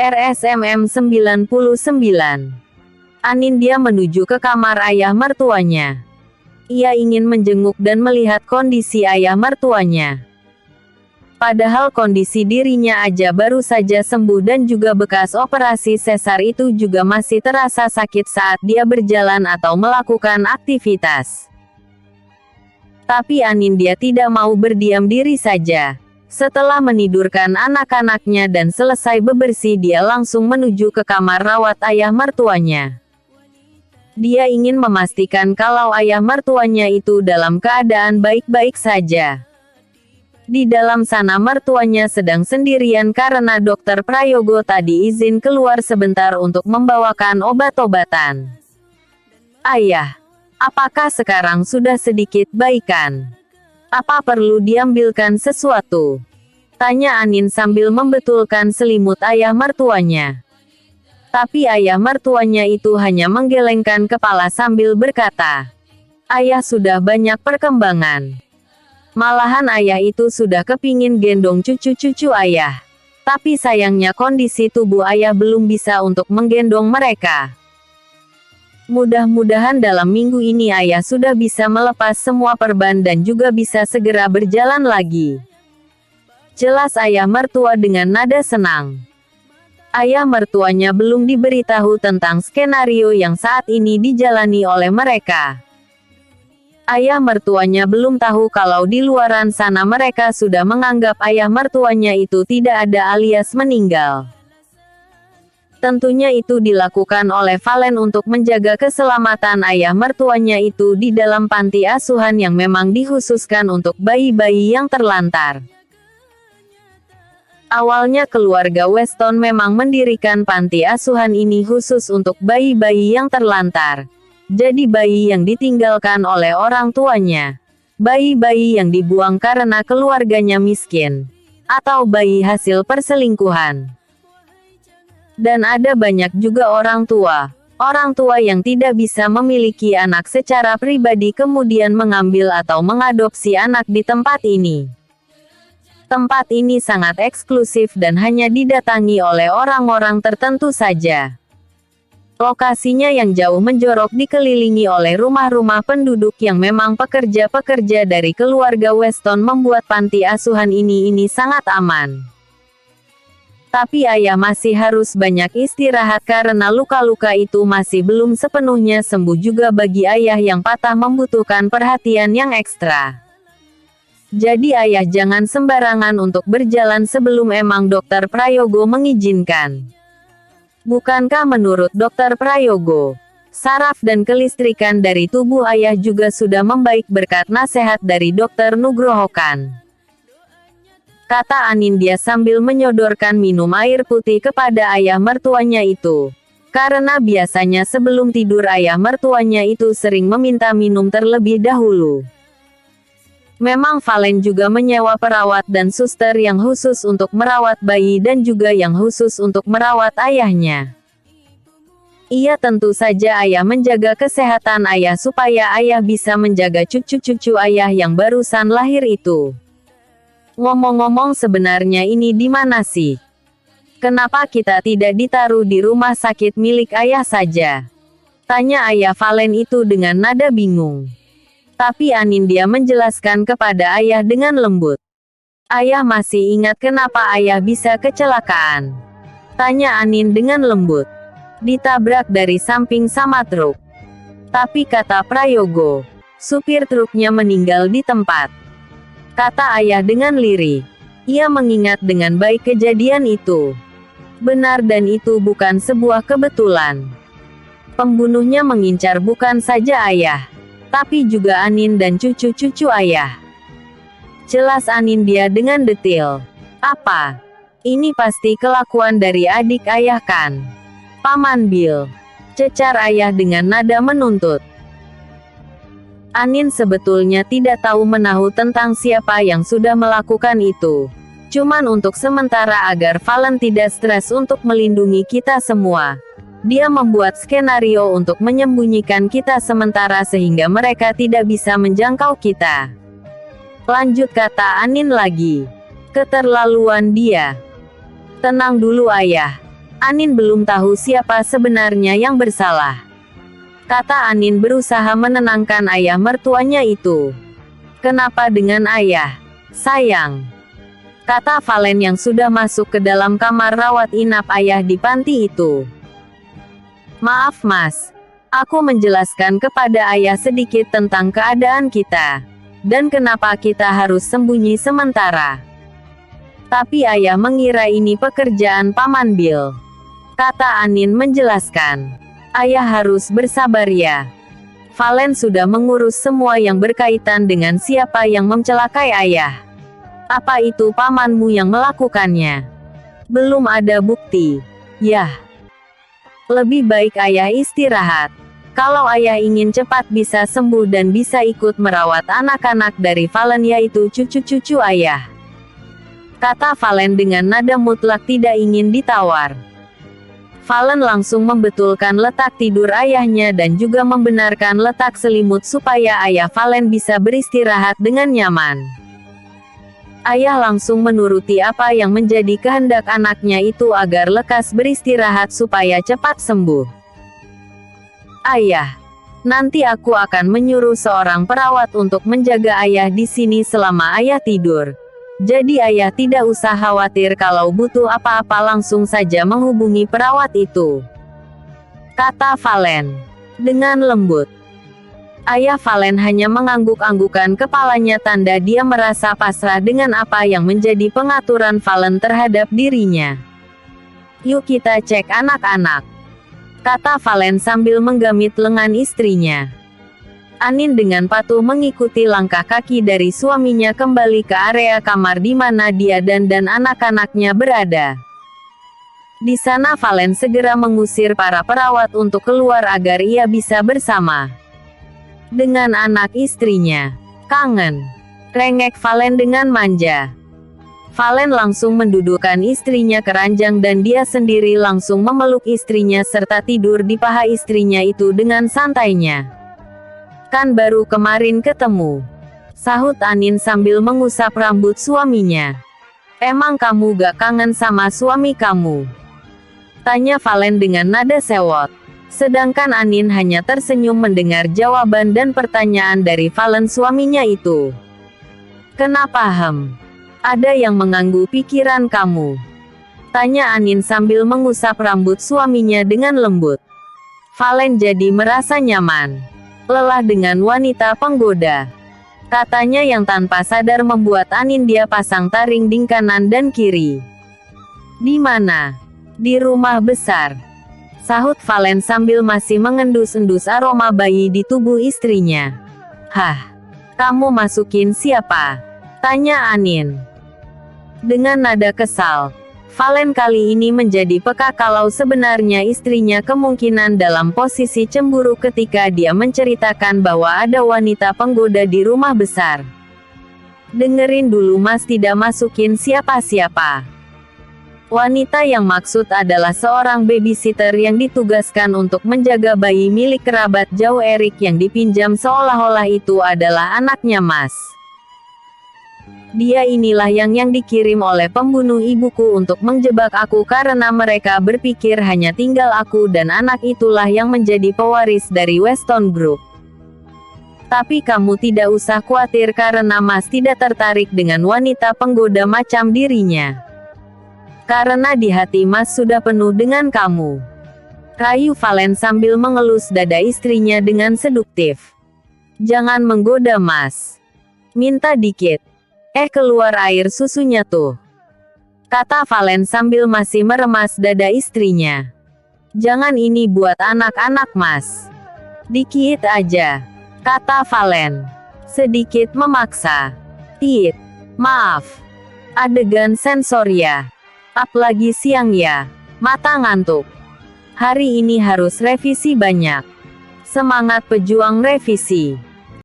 RSMM 99. Anindya menuju ke kamar ayah mertuanya. Ia ingin menjenguk dan melihat kondisi ayah mertuanya. Padahal kondisi dirinya aja baru saja sembuh dan juga bekas operasi sesar itu juga masih terasa sakit saat dia berjalan atau melakukan aktivitas. Tapi Anindya tidak mau berdiam diri saja. Setelah menidurkan anak-anaknya dan selesai bebersih, dia langsung menuju ke kamar rawat ayah mertuanya. Dia ingin memastikan kalau ayah mertuanya itu dalam keadaan baik-baik saja. Di dalam sana mertuanya sedang sendirian karena Dokter Prayogo tadi izin keluar sebentar untuk membawakan obat-obatan. "Ayah, apakah sekarang sudah sedikit baikan? Apa perlu diambilkan sesuatu?" tanya Anin sambil membetulkan selimut ayah mertuanya. Tapi ayah mertuanya itu hanya menggelengkan kepala sambil berkata, "Ayah sudah banyak perkembangan. Malahan ayah itu sudah kepingin gendong cucu-cucu ayah. Tapi sayangnya kondisi tubuh ayah belum bisa untuk menggendong mereka. Mudah-mudahan dalam minggu ini ayah sudah bisa melepas semua perban dan juga bisa segera berjalan lagi," jelas ayah mertua dengan nada senang. Ayah mertuanya belum diberitahu tentang skenario yang saat ini dijalani oleh mereka. Ayah mertuanya belum tahu kalau di luaran sana mereka sudah menganggap ayah mertuanya itu tidak ada alias meninggal. Tentunya itu dilakukan oleh Valen untuk menjaga keselamatan ayah mertuanya itu di dalam panti asuhan yang memang dikhususkan untuk bayi-bayi yang terlantar. Awalnya keluarga Weston memang mendirikan panti asuhan ini khusus untuk bayi-bayi yang terlantar. Jadi bayi yang ditinggalkan oleh orang tuanya, bayi-bayi yang dibuang karena keluarganya miskin, atau bayi hasil perselingkuhan. Dan ada banyak juga orang tua yang tidak bisa memiliki anak secara pribadi kemudian mengambil atau mengadopsi anak di tempat ini. Tempat ini sangat eksklusif dan hanya didatangi oleh orang-orang tertentu saja. Lokasinya yang jauh menjorok dikelilingi oleh rumah-rumah penduduk yang memang pekerja-pekerja dari keluarga Weston membuat panti asuhan ini sangat aman. Tapi ayah masih harus banyak istirahat karena luka-luka itu masih belum sepenuhnya sembuh juga bagi ayah yang patah membutuhkan perhatian yang ekstra. Jadi ayah jangan sembarangan untuk berjalan sebelum emang Dokter Prayogo mengizinkan. Bukankah menurut Dokter Prayogo, saraf dan kelistrikan dari tubuh ayah juga sudah membaik berkat nasihat dari Dokter Nugroho kan? Kata Anindya sambil menyodorkan minum air putih kepada ayah mertuanya itu. Karena biasanya sebelum tidur ayah mertuanya itu sering meminta minum terlebih dahulu. Memang Valen juga menyewa perawat dan suster yang khusus untuk merawat bayi dan juga yang khusus untuk merawat ayahnya. Iya, tentu saja ayah menjaga kesehatan ayah supaya ayah bisa menjaga cucu-cucu ayah yang barusan lahir itu. Ngomong-ngomong, sebenarnya ini di mana sih? Kenapa kita tidak ditaruh di rumah sakit milik ayah saja? Tanya ayah Valen itu dengan nada bingung. Tapi Anindya menjelaskan kepada ayah dengan lembut. Ayah masih ingat kenapa ayah bisa kecelakaan? Tanya Anin dengan lembut. Ditabrak dari samping sama truk. Tapi kata Prayogo, supir truknya meninggal di tempat. Kata ayah dengan lirih. Ia mengingat dengan baik kejadian itu. Benar, dan itu bukan sebuah kebetulan. Pembunuhnya mengincar bukan saja ayah, tapi juga Anin dan cucu-cucu ayah. Jelas Anindya dengan detail. Apa? Ini pasti kelakuan dari adik ayah kan? Paman Bill. Cecar ayah dengan nada menuntut. Anin sebetulnya tidak tahu menahu tentang siapa yang sudah melakukan itu. Cuman untuk sementara agar Valen tidak stres untuk melindungi kita semua, dia membuat skenario untuk menyembunyikan kita sementara sehingga mereka tidak bisa menjangkau kita. Lanjut kata Anin lagi. Keterlaluan dia. Tenang dulu ayah. Anin belum tahu siapa sebenarnya yang bersalah. Kata Anin berusaha menenangkan ayah mertuanya itu. Kenapa dengan ayah? Sayang. Kata Valen yang sudah masuk ke dalam kamar rawat inap ayah di panti itu. Maaf mas. Aku menjelaskan kepada ayah sedikit tentang keadaan kita. Dan kenapa kita harus sembunyi sementara. Tapi ayah mengira ini pekerjaan Paman Bill. Kata Anin menjelaskan. Ayah harus bersabar ya. Valen sudah mengurus semua yang berkaitan dengan siapa yang mencelakai ayah. Apa itu pamanmu yang melakukannya? Belum ada bukti. Yah. Lebih baik ayah istirahat. Kalau ayah ingin cepat bisa sembuh dan bisa ikut merawat anak-anak dari Valen yaitu cucu-cucu ayah. Kata Valen dengan nada mutlak tidak ingin ditawar. Valen langsung membetulkan letak tidur ayahnya dan juga membenarkan letak selimut supaya ayah Valen bisa beristirahat dengan nyaman. Ayah langsung menuruti apa yang menjadi kehendak anaknya itu agar lekas beristirahat supaya cepat sembuh. Ayah, nanti aku akan menyuruh seorang perawat untuk menjaga ayah di sini selama ayah tidur. Jadi ayah tidak usah khawatir kalau butuh apa-apa langsung saja menghubungi perawat itu. Kata Valen. Dengan lembut. Ayah Valen hanya mengangguk-anggukan kepalanya tanda dia merasa pasrah dengan apa yang menjadi pengaturan Valen terhadap dirinya. Yuk kita cek anak-anak. Kata Valen sambil menggamit lengan istrinya. Anin dengan patuh mengikuti langkah kaki dari suaminya kembali ke area kamar di mana dia dan anak-anaknya berada. Di sana Valen segera mengusir para perawat untuk keluar agar ia bisa bersama dengan anak istrinya. Kangen. Rengek Valen dengan manja. Valen langsung mendudukkan istrinya ke ranjang dan dia sendiri langsung memeluk istrinya serta tidur di paha istrinya itu dengan santainya. Kan baru kemarin ketemu. Sahut Anin sambil mengusap rambut suaminya. Emang kamu gak kangen sama suami kamu? Tanya Valen dengan nada sewot. Sedangkan Anin hanya tersenyum mendengar jawaban dan pertanyaan dari Valen suaminya itu. Kenapa ada yang mengganggu pikiran kamu? Tanya Anin sambil mengusap rambut suaminya dengan lembut. Valen jadi merasa nyaman. Lelah dengan wanita penggoda. Katanya yang tanpa sadar membuat Anin dia pasang taring di kanan dan kiri. Di mana? Di rumah besar. Sahut Valen sambil masih mengendus-endus aroma bayi di tubuh istrinya. Hah? Kamu masukin siapa? Tanya Anin. Dengan nada kesal. Valen kali ini menjadi peka kalau sebenarnya istrinya kemungkinan dalam posisi cemburu ketika dia menceritakan bahwa ada wanita penggoda di rumah besar. Dengerin dulu mas, tidak masukin siapa-siapa. Wanita yang maksud adalah seorang babysitter yang ditugaskan untuk menjaga bayi milik kerabat jauh Erik yang dipinjam seolah-olah itu adalah anaknya mas. Dia inilah yang dikirim oleh pembunuh ibuku untuk menjebak aku karena mereka berpikir hanya tinggal aku dan anak itulah yang menjadi pewaris dari Weston Group. Tapi kamu tidak usah khawatir karena mas tidak tertarik dengan wanita penggoda macam dirinya. Karena di hati mas sudah penuh dengan kamu. Rayu Valen sambil mengelus dada istrinya dengan seduktif. Jangan menggoda mas. Minta dikit. Keluar air susunya tuh. Kata Valen sambil masih meremas dada istrinya. Jangan ini buat anak-anak mas. Dikit aja. Kata Valen. Sedikit memaksa. Tit. Maaf. Adegan sensor ya. Apalagi siang ya. Mata ngantuk. Hari ini harus revisi banyak. Semangat pejuang revisi.